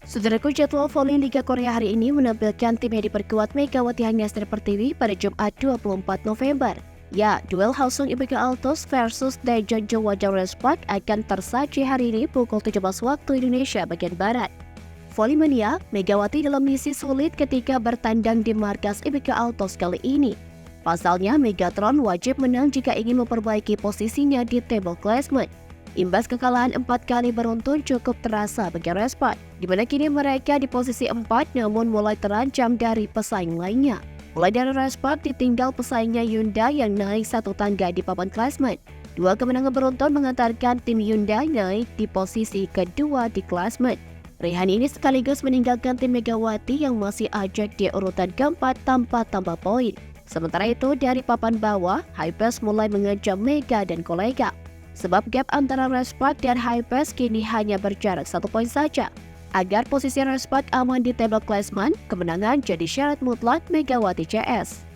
Saudaraku, jadwal voli Liga Korea hari ini menampilkan tim yang diperkuat Megawati Hanggaster Pertiwi pada Jumat 24 November. Ya, duel Hwasong IBK Altos versus Daejeon Jongwon Respark akan tersaji hari ini pukul 17 waktu Indonesia bagian Barat. Volley-mania, Megawati dalam misi sulit ketika bertandang di markas IBK Altos kali ini. Pasalnya, Megatron wajib menang jika ingin memperbaiki posisinya di table classment. Imbas kekalahan 4 kali beruntun cukup terasa bagi Respark, di mana kini mereka di posisi 4 namun mulai terancam dari pesaing lainnya. Mulai dari Respark ditinggal pesaingnya Hyundai yang naik satu tangga di papan klasmen. Dua kemenangan beruntun mengantarkan tim Hyundai naik di posisi kedua di klasmen. Rehan ini sekaligus meninggalkan tim Megawati yang masih ajak di urutan keempat tanpa tambah poin. Sementara itu dari papan bawah, Hypers mulai mengancam Mega dan kolega. Sebab gap antara Respark dan Hypers kini hanya berjarak 1 poin saja. Agar posisi Respark aman di table classment, kemenangan jadi syarat mutlak Megawati CS.